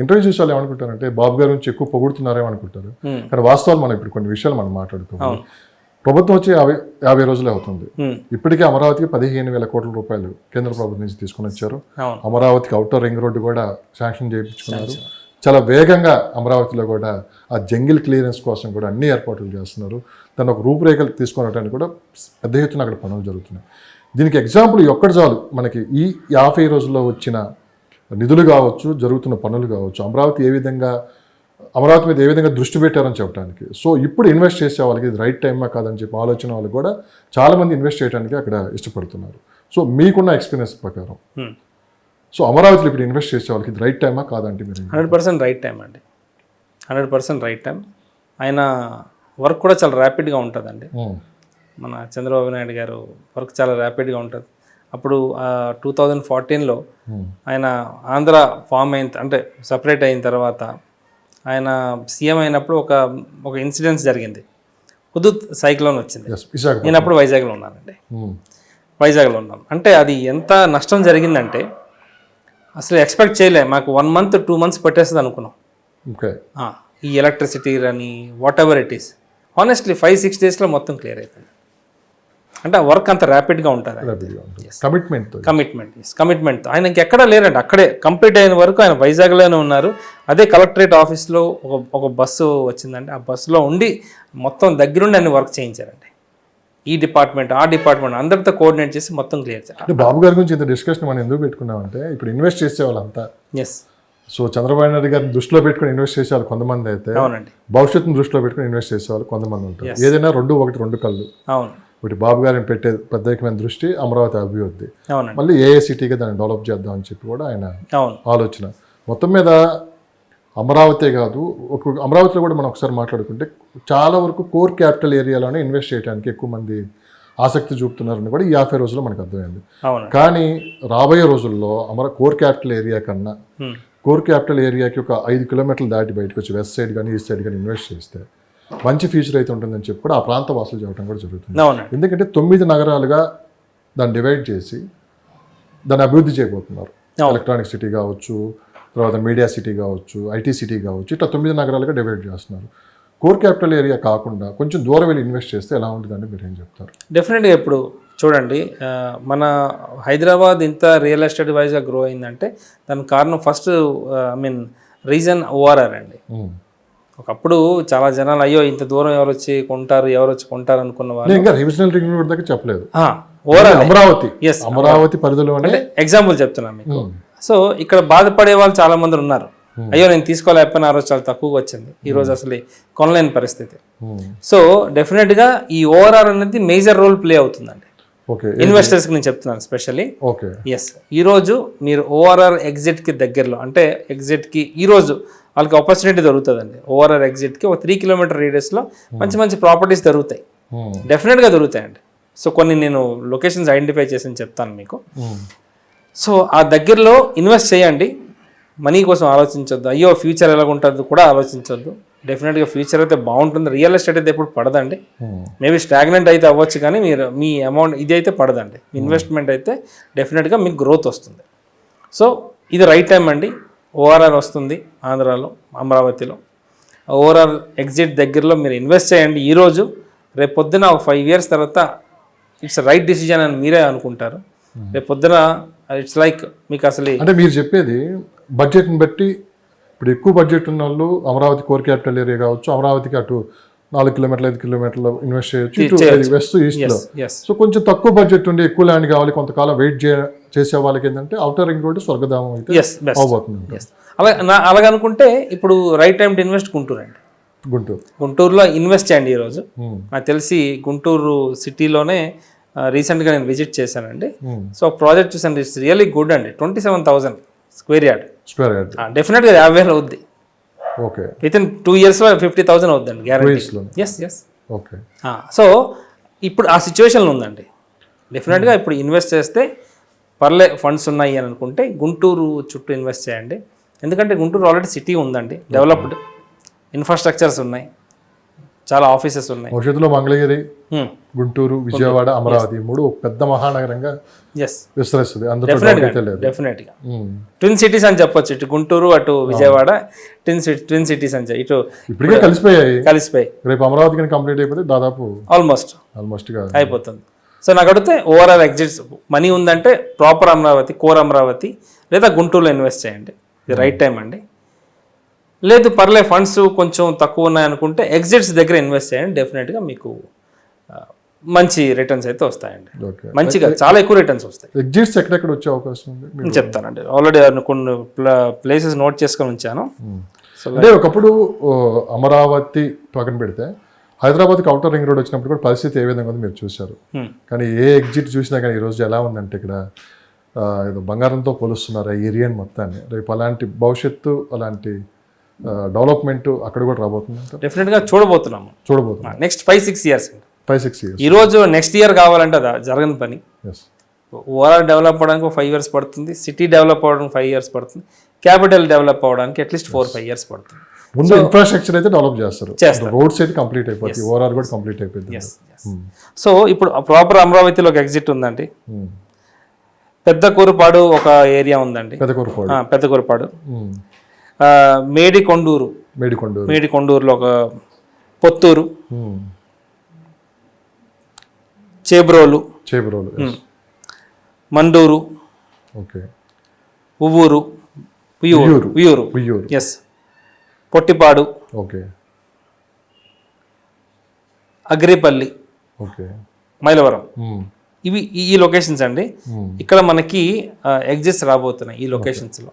Interview చూసే వాళ్ళు ఏమనుకుంటారంటే బాబు గారి నుంచి ఎక్కువ పొగుడుతున్నారేమో అనుకుంటారు. కానీ వాస్తవాలు మనం ఇప్పుడు కొన్ని విషయాలు మనం మాట్లాడుకోవాలి. ప్రభుత్వం వచ్చి 50 రోజులే అవుతుంది. ఇప్పటికే అమరావతికి 15,000 కోట్ల రూపాయలు కేంద్ర ప్రభుత్వం నుంచి తీసుకుని వచ్చారు. అమరావతికి అవుటర్ రింగ్ రోడ్డు కూడా శాంక్షన్ చేయించుకున్నారు. చాలా వేగంగా అమరావతిలో కూడా ఆ జంగిల్ క్లియరెన్స్ కోసం కూడా అన్ని ఏర్పాట్లు చేస్తున్నారు. దాన్ని ఒక రూపురేఖలు తీసుకునడానికి కూడా పెద్ద ఎత్తున అక్కడ పనులు జరుగుతున్నాయి. దీనికి ఎగ్జాంపుల్ ఒక్కటి చాలు మనకి. ఈ 50 రోజుల్లో వచ్చిన నిధులు కావచ్చు, జరుగుతున్న పనులు కావచ్చు, అమరావతి మీద ఏ విధంగా దృష్టి పెట్టారని చెప్పడానికి. సో ఇప్పుడు ఇన్వెస్ట్ చేసే వాళ్ళకి ఇది రైట్ టైమా కాదని చెప్పి ఆలోచన వాళ్ళు కూడా చాలామంది ఇన్వెస్ట్ చేయడానికి అక్కడ ఇష్టపడుతున్నారు. సో మీకున్న ఎక్స్పీరియన్స్ ప్రకారం సో అమరావతిలో ఇప్పుడు ఇన్వెస్ట్ చేసే వాళ్ళకి ఇది రైట్ టైమా కాదంటే మీరు 100% రైట్ టైం అండి. 100% రైట్ టైం. ఆయన వర్క్ కూడా చాలా ర్యాపిడ్గా ఉంటుందండి. మన చంద్రబాబు నాయుడు గారు వర్క్ చాలా ర్యాపిడ్గా ఉంటుంది. అప్పుడు 2014లో ఆయన ఆంధ్ర ఫామ్ అంటే సపరేట్ అయిన తర్వాత ఆయన సీఎం అయినప్పుడు ఒక ఇన్సిడెంట్స్ జరిగింది. హుదూద్ సైక్లోన్ వచ్చింది. నేను అప్పుడు వైజాగ్లో ఉన్నానండి. వైజాగ్లో ఉన్నాను. అంటే అది ఎంత నష్టం జరిగిందంటే అసలు ఎక్స్పెక్ట్ చేయలే. మాకు 1 month 2 months పట్టేస్తుంది అనుకున్నాం. ఈ ఎలక్ట్రిసిటీ అని what ever it is honestly 5-6 daysలో మొత్తం క్లియర్ అయిపోయింది. అంటే ఆ వర్క్ అంత ర్యాపిడ్గా ఉంటుంది. కమిట్మెంట్ ఆయన ఇంకెక్కడా లేరండి. అక్కడే కంప్లీట్ అయిన వరకు ఆయన వైజాగ్లోనే ఉన్నారు. అదే కలెక్టరేట్ ఆఫీస్లో ఒక బస్సు వచ్చిందంటే ఆ బస్సులో ఉండి మొత్తం దగ్గరుండి అన్ని వర్క్ చేయించారండి. ఈ డిపార్ట్మెంట్ ఆ డిపార్ట్మెంట్ అందరితో కోఆర్డినేట్ చేసి మొత్తం క్లియర్ చేయాలి. బాబు గారి గురించి ఇంత డిస్కషన్ మనం ఎందుకు పెట్టుకున్నామంటే ఇప్పుడు ఇన్వెస్ట్ చేసే వాళ్ళంతా సో చంద్రబాబు నాయుడు గారిని దృష్టిలో పెట్టుకుని ఇన్వెస్ట్ చేసేవాళ్ళు కొంతమంది అయితే, భవిష్యత్తును దృష్టిలో పెట్టుకుని ఇన్వెస్ట్ చేసేవాళ్ళు కొంతమంది ఉంటారు. ఏదైనా రెండు కళ్ళు. ఒకటి బాబు గారిని పెట్టే ప్రత్యేకమైన దృష్టి అమరావతి అభివృద్ధి, మళ్ళీ ఏఐసిటీగా దాన్ని డెవలప్ చేద్దాం అని చెప్పి కూడా ఆయన ఆలోచన. మొత్తం మీద అమరావతే కాదు, అమరావతిలో కూడా మనం ఒకసారి మాట్లాడుకుంటే చాలా వరకు కోర్ క్యాపిటల్ ఏరియాలోనే ఇన్వెస్ట్ చేయడానికి ఎక్కువ మంది ఆసక్తి చూపుతున్నారని కూడా ఈ 50 రోజుల్లో మనకు అర్థమైంది. కానీ రాబోయే రోజుల్లో కోర్ క్యాపిటల్ ఏరియా కన్నా కోర్ క్యాపిటల్ ఏరియాకి ఒక 5 kilometers దాటి బయటకు వచ్చి వెస్ట్ సైడ్ కానీ ఈస్ట్ సైడ్ కానీ ఇన్వెస్ట్ చేస్తే మంచి ఫ్యూచర్ అయితే ఉంటుందని చెప్పి కూడా ఆ ప్రాంత వాసులు చెప్పడం కూడా జరుగుతుంది. ఎందుకంటే 9 నగరాలుగా దాన్ని డివైడ్ చేసి దాన్ని అభివృద్ధి చేయబోతున్నారు. ఎలక్ట్రానిక్ సిటీ కావచ్చు, తర్వాత మీడియా సిటీ కావచ్చు, ఐటీ సిటీ కావచ్చు, ఇట్లా 9 నగరాలుగా డివైడ్ చేస్తున్నారు. కోర్ క్యాపిటల్ ఏరియా కాకుండా కొంచెం దూరం వెళ్ళి ఇన్వెస్ట్ చేస్తే ఎలా ఉంటుందని మీరు ఏం చెప్తారు? డెఫినెట్గా ఇప్పుడు చూడండి, మన హైదరాబాద్ ఇంత రియల్ ఎస్టేట్ వైజ్గా గ్రో అయిందంటే దానికి కారణం ఫస్ట్ రీజన్ ఓఆర్ఆర్ అండి. ఒకప్పుడు చాలా జనాలు అయ్యో ఇంత దూరం ఎవరు వచ్చి కొంటారు అనుకున్న వాళ్ళు ఇంకా రీజనల్ రింగ్ రోడ్ దగ్గర చెప్పలేదు. అమరావతి పరిధిలో ఎగ్జాంపుల్ చెప్తున్నాను మీకు. సో ఇక్కడ బాధపడే వాళ్ళు చాలా మంది ఉన్నారు. అయ్యో నేను తీసుకోలేకపోయినా ఆ రోజు చాలా తక్కువగా వచ్చింది, ఈ రోజు అసలు కొనలేని పరిస్థితి. సో డెఫినెట్గా ఈ ఓఆర్ఆర్ అనేది మేజర్ రోల్ ప్లే అవుతుందండి ఇన్వెస్టర్స్కి. నేను చెప్తున్నాను స్పెషల్లీ. ఈరోజు మీరు ఓఆర్ఆర్ ఎగ్జిట్కి దగ్గరలో అంటే ఎగ్జిట్కి ఈరోజు వాళ్ళకి ఆపర్చునిటీ దొరుకుతుందండి. ఓఆర్ఆర్ ఎగ్జిట్కి ఒక 3 kilometer రేడియస్లో మంచి ప్రాపర్టీస్ దొరుకుతాయి, డెఫినెట్గా దొరుకుతాయండి. సో కొన్ని నేను లొకేషన్స్ ఐడెంటిఫై చేసి చెప్తాను మీకు. సో ఆ దగ్గరలో ఇన్వెస్ట్ చేయండి. మనీ కోసం ఆలోచించొద్దు, అయ్యో ఫ్యూచర్ ఎలా ఉంటుందో కూడా ఆలోచించొద్దు. డెఫినెట్గా ఫ్యూచర్ అయితే బాగుంటుంది. రియల్ ఎస్టేట్ అయితే ఎప్పుడు పడదండి. మేబీ స్టాగ్నెంట్ అయితే అవ్వచ్చు కానీ మీ అమౌంట్ ఇది అయితే పడదండి. ఇన్వెస్ట్మెంట్ అయితే డెఫినెట్గా మీకు గ్రోత్ వస్తుంది. సో ఇది రైట్ టైం అండి. ఓఆర్ఆర్ వస్తుంది ఆంధ్రాలో, అమరావతిలో. ఓఆర్ఆర్ ఎగ్జిట్ దగ్గరలో మీరు ఇన్వెస్ట్ చేయండి ఈరోజు. రేపు పొద్దున ఒక 5 years తర్వాత ఇట్స్ రైట్ డిసిజన్ అని మీరే అనుకుంటారు. రేపు పొద్దున ఇట్స్ లైక్ మీకు అసలు అంటే మీరు చెప్పేది బడ్జెట్ని బట్టి ఇప్పుడు ఎక్కువ బడ్జెట్ ఉన్న వాళ్ళు అమరావతి కోర్ క్యాపిటల్ ఏరియా కావచ్చు, అమరావతికి అటు 4 kilometers 5 kilometers ఇన్వెస్ట్ చేయొచ్చు, ఇటు వెస్ట్ ఈస్ట్లో. సో కొంచెం తక్కువ బడ్జెట్ ఉండి ఎక్కువ ల్యాండ్ కావాలి, కొంతకాలం వెయిట్ చేసే వాళ్ళకి ఏంటంటే అవుటర్ రింగ్ రోడ్ స్వర్గధామం అయితే అవబోతుంది. అలాగనుకుంటే ఇప్పుడు right time to invest Guntur అండి. గుంటూరులో ఇన్వెస్ట్ చేయండి ఈరోజు. నాకు తెలిసి గుంటూరు సిటీలోనే రీసెంట్గా నేను విజిట్ చేశానండి. సో ప్రాజెక్ట్ చూసాను, ఇట్స్ రియల్లీ గుడ్ అండి. 27,000 square yard. డెఫినెట్గా 50,000 అవుద్ది. విత్ ఇన్ 2 yearsలో 50,000 అవుద్దండి గ్యారెంటీ. సో ఇప్పుడు ఆ సిచ్యువేషన్లో ఉందండి. డెఫినెట్గా ఇప్పుడు ఇన్వెస్ట్ చేస్తే ఫండ్స్ ఉన్నాయి అని అనుకుంటే గుంటూరు చుట్టూ ఇన్వెస్ట్ చేయండి. ఎందుకంటే గుంటూరు ఆల్రెడీ సిటీ ఉందండి, డెవలప్డ్ ఇన్ఫ్రాస్ట్రక్చర్స్ ఉన్నాయి, చాలా ఆఫీసెస్ ఉన్నాయి. భవిష్యత్తులో మంగళగిరి, గుంటూరు, విజయవాడ, అమరావతి మూడు ఒక పెద్ద మహానగరంగా ఎస్, విస్తరిస్తుంది. అందులో డౌట్ అయితే లేదు. డెఫినెట్గా ట్విన్ సిటీస్ అని చెప్పొచ్చు. ఇటు గుంటూరు అటు విజయవాడ ట్విన్ సిటీస్ అని ఇటు ఇప్పటికే కలిసిపోయి రేపు అమరావతి కానీ కంప్లీట్ అయిపోతే దాదాపు ఆల్మోస్ట్ గా అయిపోతుంది. సో నాకు అడిగితే ఓవరాల్ ఎగ్జిట్స్ మనీ ఉందంటే ప్రాపర్ అమరావతి, కోర్ అమరావతి లేదా గుంటూరులో ఇన్వెస్ట్ చేయండి, ఇది రైట్ టైం అండి. లేదు పర్లే ఫండ్స్ కొంచెం తక్కువ ఉన్నాయనుకుంటే ఎగ్జిట్స్ దగ్గర ఇన్వెస్ట్ చేయండి, డెఫినెట్గా మీకు మంచి రిటర్న్స్ అయితే వస్తాయండి. మంచిగా చాలా ఎక్కువ రిటర్న్స్ వస్తాయి. ఎగ్జిట్స్ ఎక్కడెక్కడ వచ్చే అవకాశం ఉంది నేను చెప్తానండి. ఆల్రెడీ కొన్ని ప్లేసెస్ నోట్ చేసుకొని ఉంచాను. అంటే ఒకప్పుడు అమరావతి పక్కన పెడితే హైదరాబాద్కి అవుటర్ రింగ్ రోడ్ వచ్చినప్పుడు కూడా పరిస్థితి ఏ విధంగా ఉంది మీరు చూశారు. కానీ ఏ ఎగ్జిట్ చూసినా కానీ ఈరోజు ఎలా ఉందంటే ఇక్కడ ఏదో బంగారంతో పోలుస్తున్నారు ఆ ఏరియాని మొత్తాన్ని. రేపు అలాంటి భవిష్యత్తు, అలాంటి డెవలప్మెంట్ అక్కడ కూడా రాబోతుంది. డెఫినెట్గా చూడబోతున్నాము నెక్స్ట్ 5-6 ఇయర్స్. ఈ రోజు నెక్స్ట్ ఇయర్ కావాలంటే అది జరగని పని. ఓవరాల్ డెవలప్ అవడానికి 5 years పడుతుంది, సిటీ డెవలప్ అవ్వడానికి 5 years పడుతుంది, క్యాపిటల్ డెవలప్ అవ్వడానికి అట్లీస్ట్ 4-5 years పడుతుంది. ముందు ఇన్ఫ్రాస్ట్రక్చర్ అయితే డెవలప్ చేస్తారు, రోడ్స్ అయితే కంప్లీట్ అయిపోతుంది, ఓవరాల్ కూడా కంప్లీట్ అయిపోయింది. సో ఇప్పుడు ప్రాపర్ అమరావతిలో ఒక ఎగ్జిట్ ఉందండి. పెద్ద కూరుపాడు ఒక ఏరియా ఉందండి, పెద్ద కూరుపాడు. మేడికొండూరులో ఒక పొత్తూరు, చేబ్రోలు, మండూరు, ఉవ్వూరు, ఉయ్యూరు, ఎస్, పొట్టిపాడు, అగ్రిపల్లి, మైలవరం, ఇవి ఈ లొకేషన్స్ అండి. ఇక్కడ మనకి ఎగ్జిట్స్ రాబోతున్నాయి ఈ లొకేషన్స్లో.